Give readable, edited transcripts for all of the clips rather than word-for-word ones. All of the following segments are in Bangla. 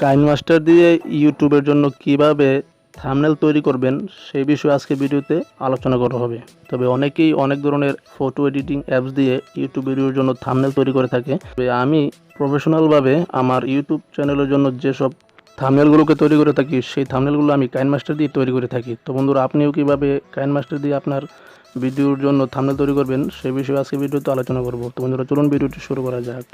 কাইনমাস্টার দিয়ে ইউটিউবের জন্য কিভাবে থাম্বনেল তৈরি করবেন সেই বিষয়ে আজকে ভিডিওতে আলোচনা করা হবে। তবে অনেকেই অনেক ধরনের ফটো এডিটিং অ্যাপস দিয়ে ইউটিউব ভিডিওর জন্য থাম্বনেল তৈরি করে থাকে। তবে আমি প্রফেশনালভাবে আমার ইউটিউব চ্যানেলের জন্য যেসব থাম্বনেলগুলোকে তৈরি করে থাকি সেই থাম্বনেলগুলো আমি কাইনমাস্টার দিয়ে তৈরি করে থাকি। তো বন্ধুরা, আপনিও কীভাবে কাইনমাস্টার দিয়ে আপনার ভিডিওর জন্য থাম্বনেল তৈরি করবেন সেই বিষয়ে আজকে ভিডিওতে আলোচনা করব। তো বন্ধুরা, চলুন ভিডিওটি শুরু করা যাক।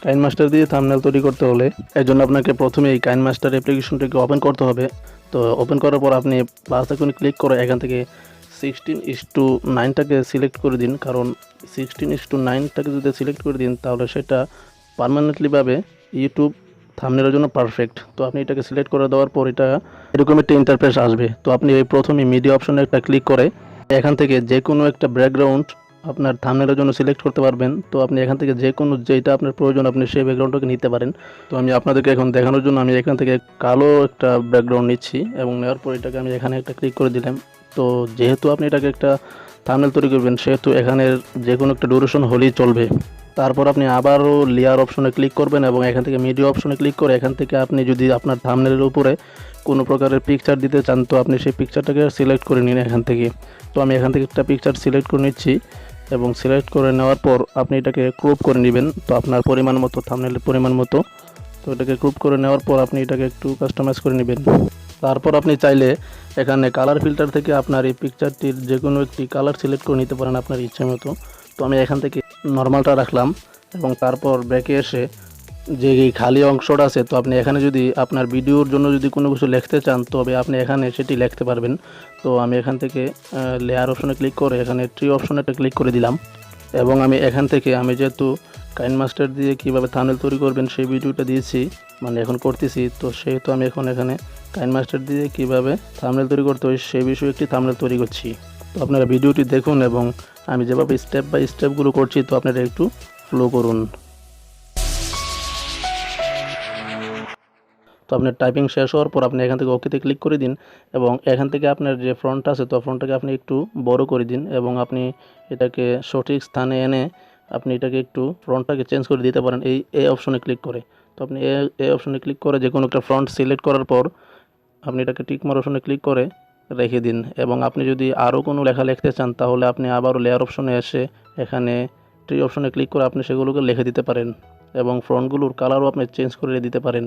কাইনমাস্টার দিয়ে থাম্বনেল তৈরি করতে হলে এর জন্য আপনাকে প্রথমে এই কাইনমাস্টার অ্যাপ্লিকেশনটিকে ওপেন করতে হবে। তো ওপেন করার পর আপনি প্লাস আইকনে ক্লিক করে এখান থেকে 16:9টাকে সিলেক্ট করে দিন। কারণ 16:9টাকে যদি সিলেক্ট করে দিন তাহলে সেটা পার্মানেন্টলিভাবে ইউটিউব থাম্বনেলের জন্য পারফেক্ট। তো আপনি এটাকে সিলেক্ট করে দেওয়ার পর এটা এরকম একটা ইন্টারফেস আসবে। তো আপনি এই প্রথমে মিডিয়া অপশনে একটা ক্লিক করে এখান থেকে যে কোনো একটা ব্যাকগ্রাউন্ড আপনার থাম্বনেলের জন্য সিলেক্ট করতে পারবেন। তো আপনি এখান থেকে যে কোনো যেটা আপনার প্রয়োজন আপনি সেই ব্যাকগ্রাউন্ডটাকে নিতে পারেন। তো আমি আপনাদেরকে এখন দেখানোর জন্য আমি এখান থেকে কালো একটা ব্যাকগ্রাউন্ড নিচ্ছি এবং নেওয়ার পর এটাকে আমি এখানে একটা ক্লিক করে দিলাম। তো যেহেতু আপনি এটাকে একটা থাম্বনেল তৈরি করবেন সেহেতু এখানের যে কোনো একটা ডিউরেশন হলেই চলবে। তারপর আপনি আবারও লেয়ার অপশনে ক্লিক করবেন এবং এখান থেকে মিডিয়া অপশনে ক্লিক করে এখান থেকে আপনি যদি আপনার থাম্বনেলের উপরে কোনো প্রকারের পিকচার দিতে চান তো আপনি সেই পিকচারটাকে সিলেক্ট করে নিন এখান থেকে। তো আমি এখান থেকে একটা পিকচার সিলেক্ট করে নিচ্ছি এবং সিলেক্ট করে নেওয়ার পর আপনি এটাকে ক্রপ করে নেবেন। তো আপনার পরিমাণ মতো, থাম্বনেলের পরিমাণ মতো। তো এটাকে ক্রপ করে নেওয়ার পর আপনি এটাকে একটু কাস্টমাইজ করে নেবেন। তারপর আপনি চাইলে এখানে কালার ফিল্টার থেকে আপনার এই পিকচারটির যে কোনো একটি কালার সিলেক্ট করে নিতে পারেন আপনার ইচ্ছে মতো। তো আমি এখান থেকে নর্মালটা রাখলাম এবং তারপর ব্যাকে এসে যে এই খালি অংশটা আছে তো আপনি এখানে যদি আপনার ভিডিওর জন্য যদি কোনো কিছু লিখতে চান তবে আপনি এখানে সেটি লিখতে পারবেন। তো আমি এখান থেকে লেয়ার অপশনে ক্লিক করে এখানে ট্রি অপশনে একটা ক্লিক করে দিলাম এবং আমি এখান থেকে আমি যেহেতু কাইনমাস্টার দিয়ে কীভাবে থাম্বনেল তৈরি করবেন সেই ভিডিওটা দিয়েছি, মানে এখন করতেছি, তো সেহেতু আমি এখন এখানে কাইনমাস্টার দিয়ে কীভাবে থাম্বনেল তৈরি করতে হয় সেই বিষয়ে একটি থাম্বনেল তৈরি করছি। তো আপনারা ভিডিওটি দেখুন এবং আমি যেভাবে স্টেপ বাই স্টেপগুলো করছি তো আপনারা একটু ফলো করুন। তো আপনার টাইপিং শেষ হওয়ার পর আপনি এখান থেকে ওকেতে ক্লিক করে দিন এবং এখান থেকে আপনার যে ফ্রন্ট আছে তো ফ্রন্টটাকে আপনি একটু বড় করে দিন এবং আপনি এটাকে সঠিক স্থানে এনে আপনি এটাকে একটু ফ্রন্টটাকে চেঞ্জ করে দিতে পারেন এই অপশনে ক্লিক করে। তো আপনি এই অপশনে ক্লিক করে যে কোনো একটা ফ্রন্ট সিলেক্ট করার পর আপনি এটাকে টিকমার্ক অপশনে ক্লিক করে রেখে দিন এবং আপনি যদি আরও কোনো লেখা লিখতে চান তাহলে আপনি আবারও লেয়ার অপশনে এসে এখানে ট্রি অপশনে ক্লিক করে আপনি সেগুলোকে লিখে দিতে পারেন এবং ফ্রন্টগুলোর কালারও আপনি চেঞ্জ করে দিতে পারেন।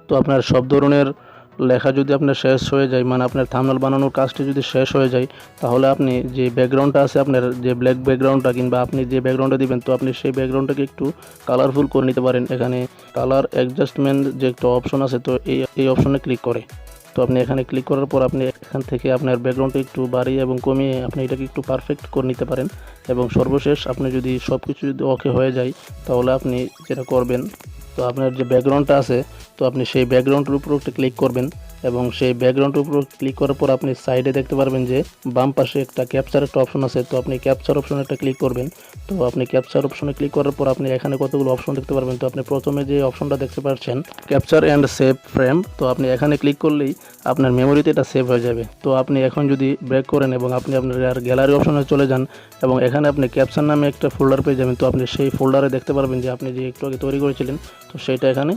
তো আপনার সব ধরনের লেখা যদি আপনার শেষ হয়ে যায়, মানে আপনার থাম্বনেল বানানোর কাজটি যদি শেষ হয়ে যায় তাহলে আপনি যে ব্যাকগ্রাউন্ডটা আছে আপনার যে ব্ল্যাক ব্যাকগ্রাউন্ডটা কিংবা আপনি যে ব্যাকগ্রাউন্ডটা দিবেন তো আপনি সেই ব্যাকগ্রাউন্ডটাকে একটু কালারফুল করে নিতে পারেন। এখানে কালার অ্যাডজাস্টমেন্ট যে একটা অপশন আছে তো এই অপশনে ক্লিক করে তো আপনি এখানে ক্লিক করার পর আপনি এখান থেকে আপনার ব্যাকগ্রাউন্ডটা একটু বাড়িয়ে এবং কমিয়ে আপনি এটাকে একটু পারফেক্ট করে নিতে পারেন এবং সর্বশেষ আপনি যদি সব কিছু যদি ওকে হয়ে যায় তাহলে আপনি যেটা করবেন তো আপনার যে ব্যাকগ্রাউন্ডটা আছে তো আপনি সেই ব্যাকগ্রাউন্ডের উপর একটা ক্লিক করবেন এবং সেই ব্যাকগ্রাউন্ডের উপর ক্লিক করার পর আপনি সাইডে দেখতে পারবেন যে বাম পাশে একটা ক্যাপচার একটা অপশন আছে তো আপনি ক্যাপচার অপশনে একটা ক্লিক করবেন। তো আপনি ক্যাপচার অপশনে ক্লিক করার পর আপনি এখানে কতগুলো অপশন দেখতে পারবেন। তো আপনি প্রথমে যে অপশনটা দেখতে পাচ্ছেন ক্যাপচার অ্যান্ড সেভ ফ্রেম, তো আপনি এখানে ক্লিক করলেই আপনার মেমোরিতে এটা সেভ হয়ে যাবে। তো আপনি এখন যদি ব্যাক করেন এবং আপনি আপনার গ্যালারি অপশনে চলে যান এবং এখানে আপনি ক্যাপচার নামে একটা ফোল্ডার পেয়ে যাবেন। তো আপনি সেই ফোল্ডারে দেখতে পারবেন যে আপনি যে একটু আগে তৈরি করেছিলেন তো সেটা এখানে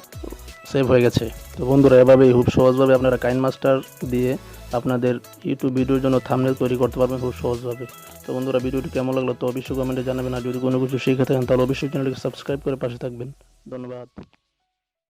সেভ হয়ে গেছে। তো বন্ধুরা, এভাবেই খুব সহজভাবে আপনারা কাইনমাস্টার দিয়ে আপনাদের ইউটিউব ভিডিওর জন্য থাম্বনেল তৈরি করতে পারবেন খুব সহজভাবে। তো বন্ধুরা, ভিডিওটি কেমন লাগলো তো অবশ্যই কমেন্টে জানাবেন আর যদি কোনো কিছু শিখে থাকেন তাহলে অবশ্যই চ্যানেলটিকে সাবস্ক্রাইব করে পাশে থাকবেন। ধন্যবাদ।